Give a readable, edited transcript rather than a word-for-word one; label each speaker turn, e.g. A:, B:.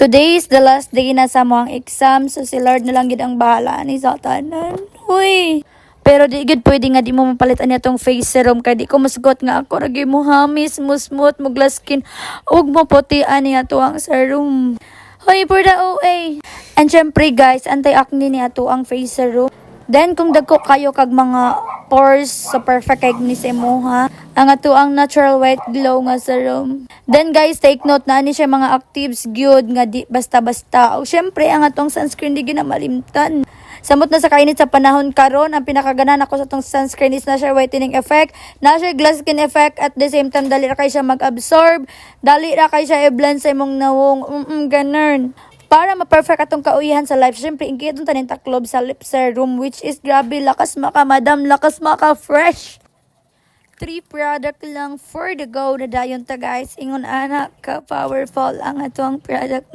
A: Today is the last day na sa mga exam, so si Lord na lang gid ang bahala ni sa tanan. Uy! Pero di gid pwede nga di mo mapalitan niya tong face serum kay di ko masgot nga ako ragi mo hamis, musmut, mugla skin ug mo putian niya to ang serum. Hoy, for the OA. And syempre guys, anti-acne ni ato ang face serum. Then kung dagko kayo kag mga pores sa perfect kay ni sa imuha, ang ato ang natural white glow nga serum. Then guys, take note na ani siya mga actives gyud nga di basta-basta. O syempre ang atong sunscreen di ginamalimtan. Samot na sa kainit sa panahon karon, ang pinakaganan ako sa tong sunscreen is na siya whitening effect, na siya glass skin effect, at the same time dali ra kay siya mag-absorb, dali ra kay siya i-blend sa imong nawong, ganern. Para ma-perfect atong kauyahan sa life, syempre ingkit itong tanin taklob sa lip serum, which is grabe, lakas maka madam, lakas maka fresh. 3 product lang for the go na dayon ta guys. Ingon anak ka powerful ang atong product.